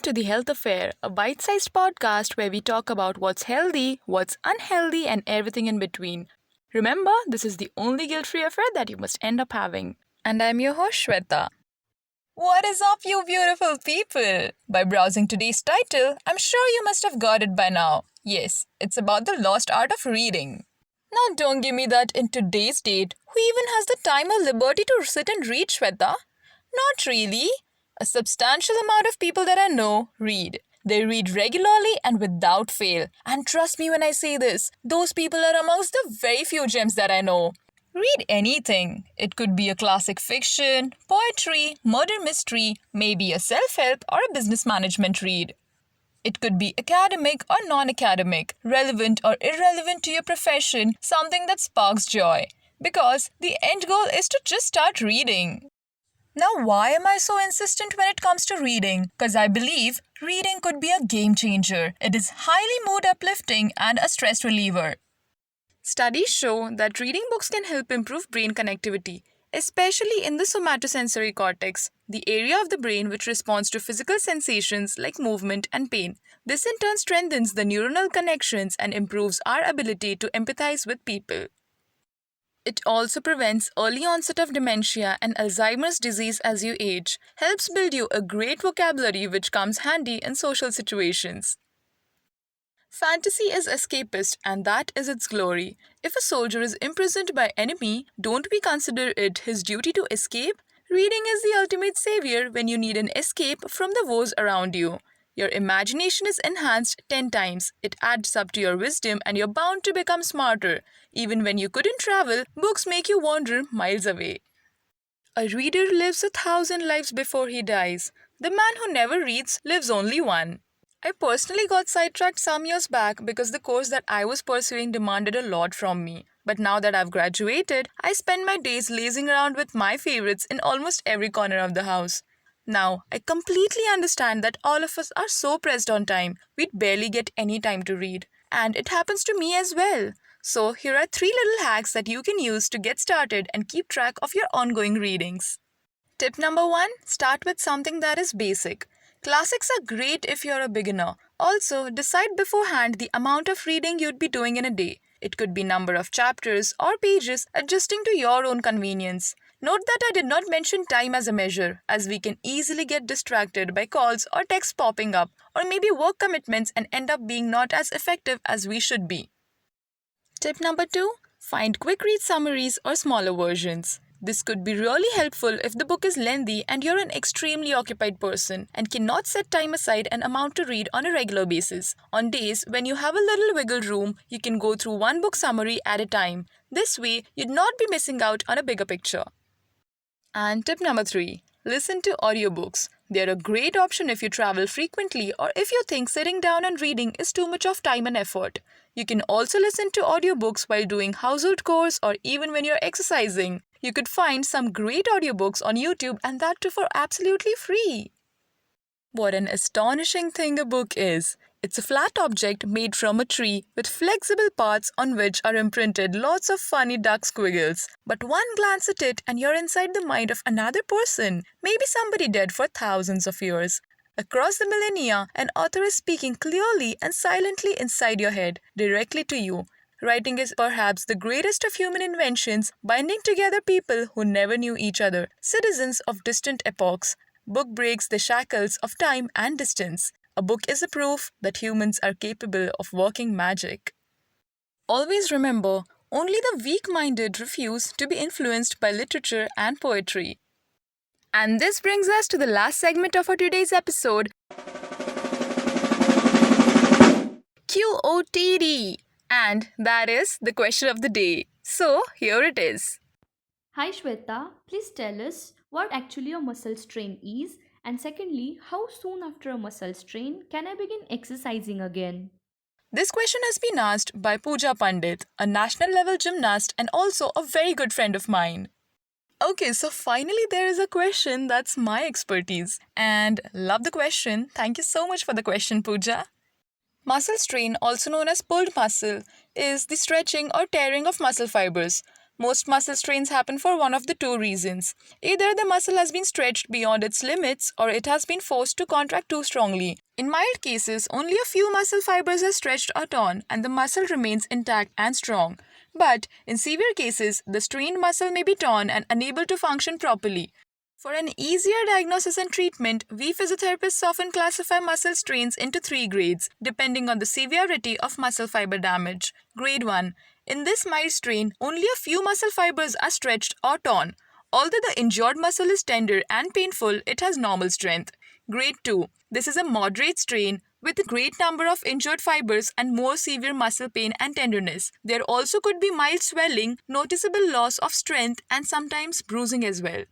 welcome to The Health Affair, a bite sized podcast where we talk about what's healthy, what's unhealthy, and everything in between. Remember, this is the only guilt free affair that you must end up having. And I'm your host, Shweta. What is up, you beautiful people? By browsing today's title, I'm sure you must have got it by now. Yes, it's about the lost art of reading. Now, don't give me that in today's date. Who even has the time or liberty to sit and read, Shweta? Not really. A substantial amount of people that I know read. They read regularly and without fail. And trust me when I say this, those people are amongst the very few gems that I know. Read anything. It could be a classic fiction, poetry, murder mystery, maybe a self-help or a business management read. It could be academic or non-academic, relevant or irrelevant to your profession, something that sparks joy. Because the end goal is to just start reading. Now, why am I so insistent when it comes to reading? Because I believe reading could be a game changer. It is highly mood uplifting and a stress reliever. Studies show that reading books can help improve brain connectivity, especially in the somatosensory cortex, the area of the brain which responds to physical sensations like movement and pain. This in turn strengthens the neuronal connections and improves our ability to empathize with people. It also prevents early onset of dementia and Alzheimer's disease as you age, helps build you a great vocabulary which comes handy in social situations. Fantasy is escapist and that is its glory. If a soldier is imprisoned by enemy, don't we consider it his duty to escape? Reading is the ultimate savior when you need an escape from the woes around you. Your imagination is enhanced 10 times. It adds up to your wisdom and you're bound to become smarter. Even when you couldn't travel, books make you wander miles away. A reader lives 1,000 lives before he dies. The man who never reads lives only one. I personally got sidetracked some years back because the course that I was pursuing demanded a lot from me. But now that I've graduated, I spend my days lazing around with my favorites in almost every corner of the house. Now, I completely understand that all of us are so pressed on time, we'd barely get any time to read. And it happens to me as well. So, here are 3 little hacks that you can use to get started and keep track of your ongoing readings. Tip number 1, start with something that is basic. Classics are great if you're a beginner. Also, decide beforehand the amount of reading you'd be doing in a day. It could be number of chapters or pages, adjusting to your own convenience. Note that I did not mention time as a measure, as we can easily get distracted by calls or texts popping up, or maybe work commitments and end up being not as effective as we should be. Tip number 2, find quick read summaries or smaller versions. This could be really helpful if the book is lengthy and you're an extremely occupied person and cannot set time aside an amount to read on a regular basis. On days when you have a little wiggle room, you can go through one book summary at a time. This way, you'd not be missing out on a bigger picture. And tip number 3, listen to audiobooks. They're a great option if you travel frequently or if you think sitting down and reading is too much of time and effort. You can also listen to audiobooks while doing household chores or even when you're exercising. You could find some great audiobooks on YouTube and that too for absolutely free. What an astonishing thing a book is. It's a flat object made from a tree with flexible parts on which are imprinted lots of funny duck squiggles. But one glance at it and you're inside the mind of another person, maybe somebody dead for thousands of years. Across the millennia, an author is speaking clearly and silently inside your head, directly to you. Writing is perhaps the greatest of human inventions, binding together people who never knew each other, citizens of distant epochs. Book breaks the shackles of time and distance. A book is a proof that humans are capable of working magic. Always remember, only the weak-minded refuse to be influenced by literature and poetry. And this brings us to the last segment of our today's episode, QOTD. And that is the question of the day. So, here it is. Hi Shweta, please tell us what actually a muscle strain is, and secondly, how soon after a muscle strain can I begin exercising again? This question has been asked by Pooja Pandit, a national level gymnast and also a very good friend of mine. Okay, so finally there is a question that's my expertise. And love the question. Thank you so much for the question, Pooja. Muscle strain, also known as pulled muscle, is the stretching or tearing of muscle fibers. Most muscle strains happen for one of the two reasons. Either the muscle has been stretched beyond its limits or it has been forced to contract too strongly. In mild cases, only a few muscle fibers are stretched or torn and the muscle remains intact and strong. But in severe cases, the strained muscle may be torn and unable to function properly. For an easier diagnosis and treatment, we physiotherapists often classify muscle strains into three grades, depending on the severity of muscle fiber damage. Grade 1. In this mild strain, only a few muscle fibers are stretched or torn. Although the injured muscle is tender and painful, it has normal strength. Grade 2. This is a moderate strain with a great number of injured fibers and more severe muscle pain and tenderness. There also could be mild swelling, noticeable loss of strength, and sometimes bruising as well.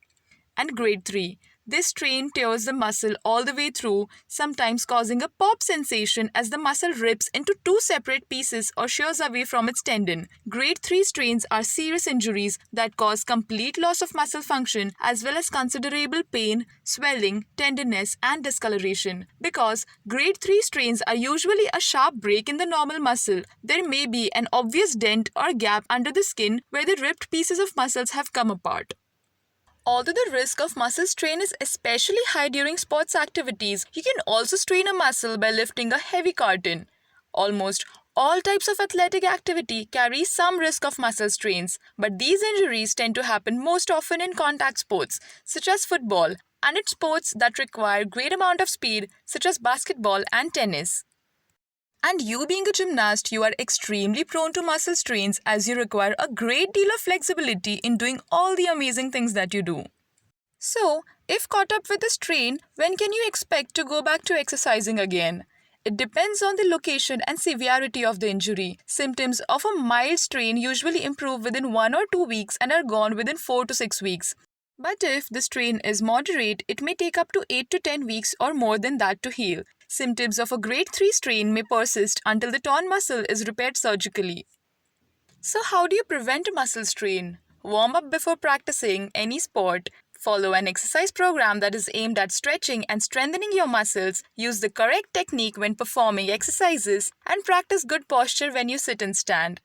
And grade 3. This strain tears the muscle all the way through, sometimes causing a pop sensation as the muscle rips into two separate pieces or shears away from its tendon. Grade 3 strains are serious injuries that cause complete loss of muscle function as well as considerable pain, swelling, tenderness, and discoloration. Because grade 3 strains are usually a sharp break in the normal muscle, there may be an obvious dent or gap under the skin where the ripped pieces of muscles have come apart. Although the risk of muscle strain is especially high during sports activities, you can also strain a muscle by lifting a heavy carton. Almost all types of athletic activity carry some risk of muscle strains, but these injuries tend to happen most often in contact sports, such as football, and in sports that require great amount of speed, such as basketball and tennis. And you being a gymnast, you are extremely prone to muscle strains as you require a great deal of flexibility in doing all the amazing things that you do. So, if caught up with a strain, when can you expect to go back to exercising again? It depends on the location and severity of the injury. Symptoms of a mild strain usually improve within 1 or 2 weeks and are gone within 4 to 6 weeks. But if the strain is moderate, it may take up to 8 to 10 weeks or more than that to heal. Symptoms of a grade 3 strain may persist until the torn muscle is repaired surgically. So, how do you prevent a muscle strain? Warm up before practicing any sport. Follow an exercise program that is aimed at stretching and strengthening your muscles. Use the correct technique when performing exercises and practice good posture when you sit and stand.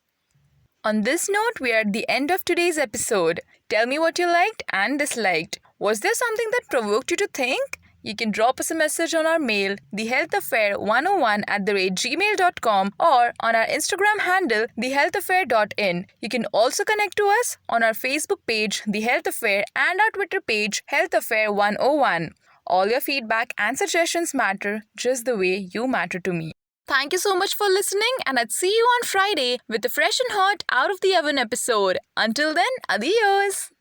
On this note, we are at the end of today's episode. Tell me what you liked and disliked. Was there something that provoked you to think? You can drop us a message on our mail, thehealthaffair101@gmail.com, or on our Instagram handle, thehealthaffair.in. You can also connect to us on our Facebook page, The Health Affair, and our Twitter page, HealthAffair101. All your feedback and suggestions matter just the way you matter to me. Thank you so much for listening, and I'd see you on Friday with a fresh and hot out of the oven episode. Until then, adios!